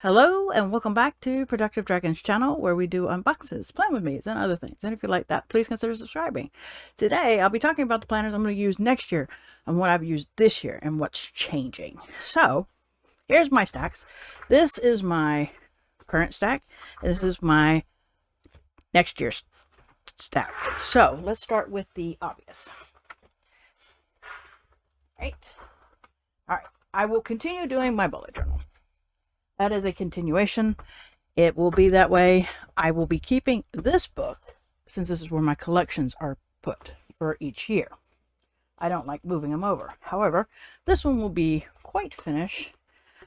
Hello and welcome back to Productive Dragons channel, where we do unboxes, plan with me's, and other things. And if you like that, please consider subscribing. Today I'll be talking about the planners I'm going to use next year and what I've used this year and what's changing. So here's my stacks. This is my current stack. This is my next year's stack. So let's start with the obvious. All right. I will continue doing my bullet journal. That is a continuation. It will be that way. I will be keeping this book, since this is where my collections are put for each year. I don't like moving them over. However, this one will be quite finished.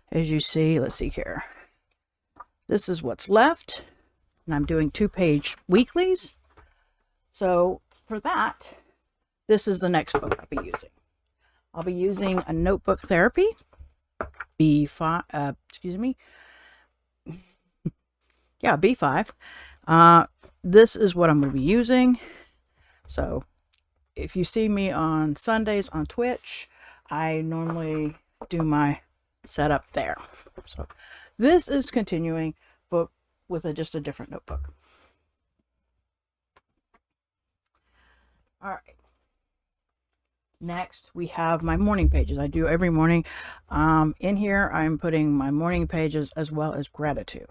As you see, let's see here. This is what's left. And I'm doing 2-page weeklies. So for that, this is the next book I'll be using. I'll be using a Notebook Therapy. B5, B5. This is what I'm going to be using. So if you see me on Sundays on Twitch, I normally do my setup there. So this is continuing, but with just a different notebook. All right. Next, we have my morning pages. I do every morning. In here, I'm putting my morning pages as well as gratitude.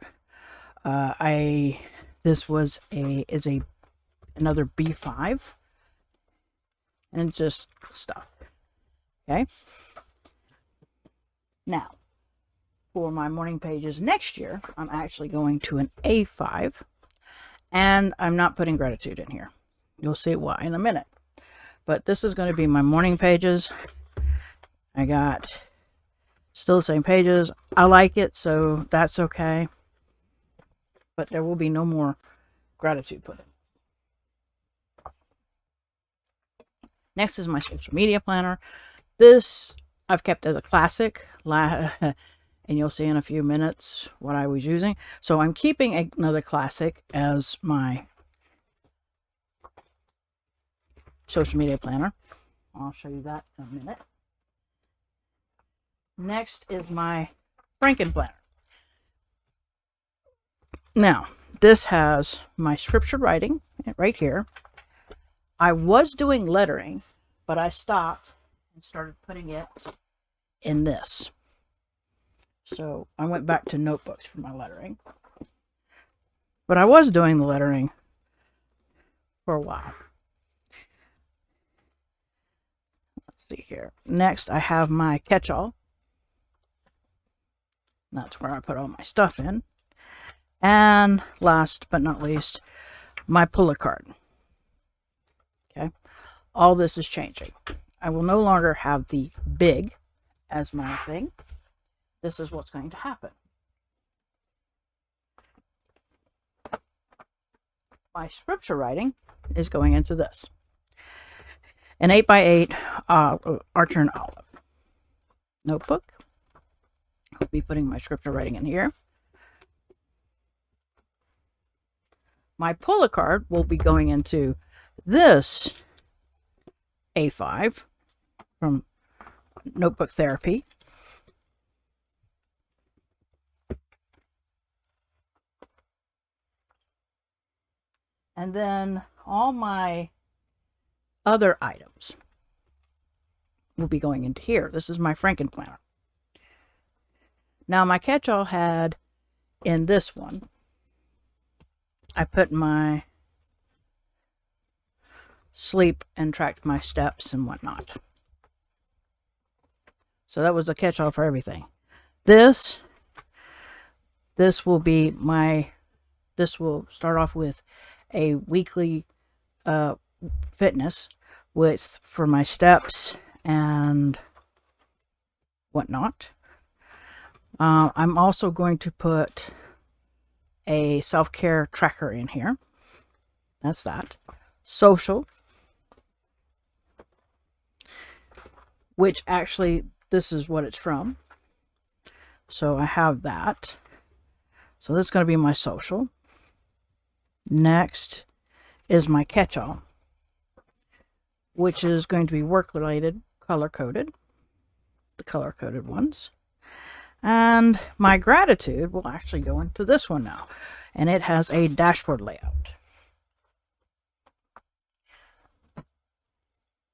This was another B5, and just stuff. Okay. Now, for my morning pages next year, I'm actually going to an A5, and I'm not putting gratitude in here. You'll see why in a minute. But this is going to be my morning pages. I got still the same pages. I like it, so that's okay. But there will be no more gratitude put in. Next is my social media planner. This I've kept as a classic, and you'll see in a few minutes what I was using. So I'm keeping another classic as my social media planner. I'll show you that in a minute. Next is my Franken planner. Now, this has my scripture writing right here. I was doing lettering, but I stopped and started putting it in this. So I went back to notebooks for my lettering. But I was doing the lettering for a while. See here. Next, I have my catch-all. That's where I put all my stuff in. And last but not least, my pull-a card. Okay. All this is changing. I will no longer have the big as my thing. This is what's going to happen. My scripture writing is going into this. An 8x8 Archer and Olive notebook. I'll be putting my scripture writing in here. My pull-a card will be going into this A5 from Notebook Therapy. And then all my other items will be going into here. This is my Franken planner. Now my catch-all had in this one, I put my sleep and tracked my steps and whatnot. So that was a catch-all for everything. This will be this will start off with a weekly fitness for my steps and whatnot. I'm also going to put a self-care tracker in here. That's that. Social, which actually this is what it's from. So I have that. So this is going to be my social. Next is my catch-all, which is going to be work-related, color-coded, the color-coded ones. And my gratitude will actually go into this one now. And it has a dashboard layout.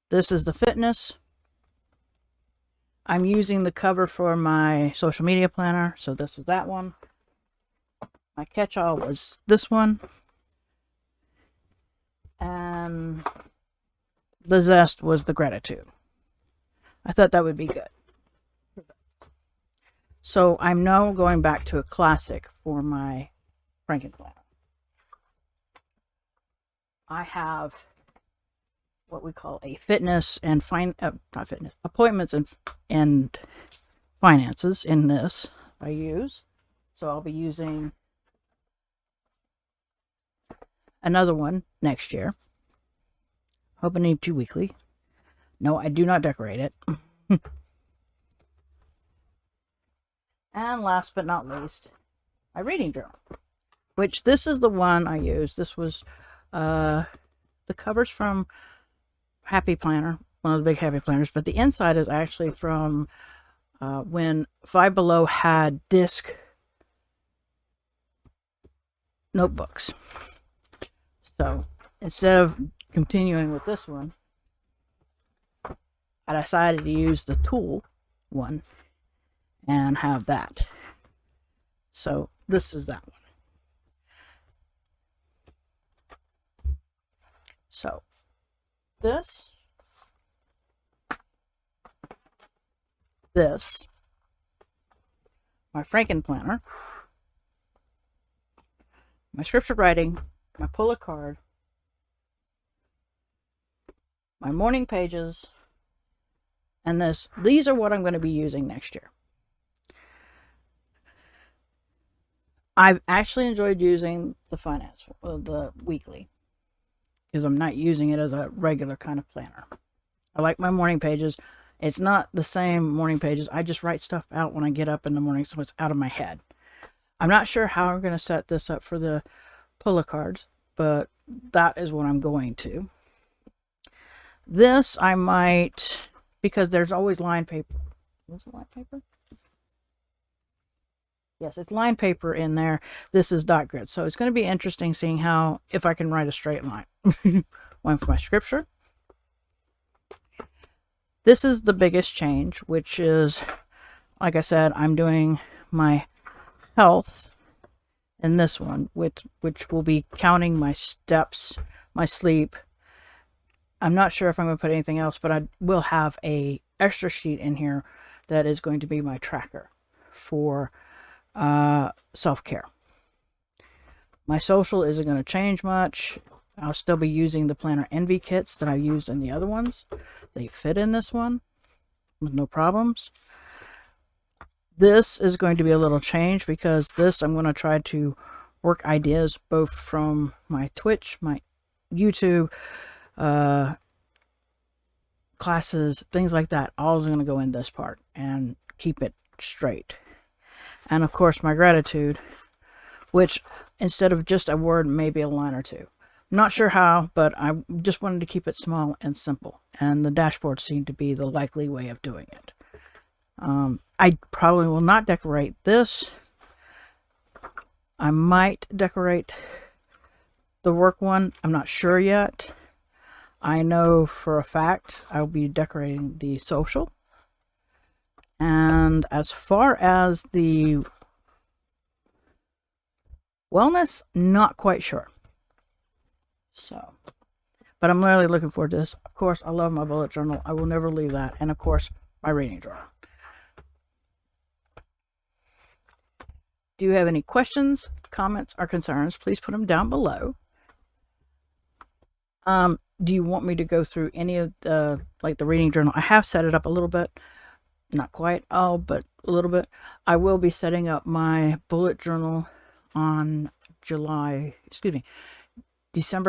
This is the fitness. I'm using the cover for my social media planner, so this is that one. My catch-all was this one. And the zest was the gratitude. I thought that would be good. So I'm now going back to a classic for my Franken planner. I have what we call a fitness and appointments and finances in this I use. So I'll be using another one next year. Hoping to do weekly. No, I do not decorate it. And last but not least, my reading journal, which this is the one I use. This was the covers from Happy Planner, one of the big Happy Planners, but the inside is actually from when Five Below had disc notebooks. So instead of continuing with this one, I decided to use the tool one and have that. So this is that one. So this, my Franken planner, my scripture writing, my pull a card, my morning pages, and this. These are what I'm going to be using next year. I've actually enjoyed using the weekly, because I'm not using it as a regular kind of planner. I like my morning pages. It's not the same morning pages. I just write stuff out when I get up in the morning, so it's out of my head. I'm not sure how I'm going to set this up for the pull cards, but that is what I'm going to. This I might, because there's always lined paper. Was it lined paper? Yes, it's lined paper in there. This is dot grid. So it's going to be interesting seeing how, if I can write a straight line. One for my scripture. This is the biggest change, which is, like I said, I'm doing my health in this one, which will be counting my steps, my sleep. I'm not sure if I'm going to put anything else, but I will have a extra sheet in here that is going to be my tracker for self-care. My social isn't going to change much. I'll still be using the Planner Envy kits that I used in the other ones. They fit in this one with no problems. This is going to be a little change, because this I'm going to try to work ideas both from my Twitch, my YouTube, classes, things like that. All is going to go in this part and keep it straight. And of course my gratitude, which instead of just a word, maybe a line or two. I'm not sure how, but I just wanted to keep it small and simple, and the dashboard seemed to be the likely way of doing it. I probably will not decorate this. I might decorate the work one. I'm not sure yet. I know for a fact I'll be decorating the social. And as far as the wellness, not quite sure. So, but I'm really looking forward to this. Of course, I love my bullet journal. I will never leave that. And of course, my reading journal. Do you have any questions, comments, or concerns? Please put them down below. Do you want me to go through any of the, like the reading journal? I have set it up a little bit. Not quite all, but a little bit. I will be setting up my bullet journal on December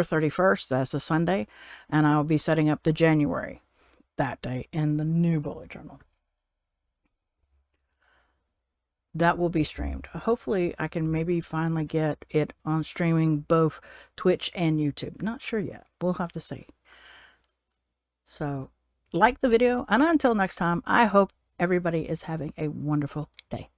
31st. That's a Sunday. And I'll be setting up the January that day in the new bullet journal. That will be streamed. Hopefully I can maybe finally get it on streaming both Twitch and YouTube. Not sure yet. We'll have to see. So like the video, and until next time, I hope everybody is having a wonderful day.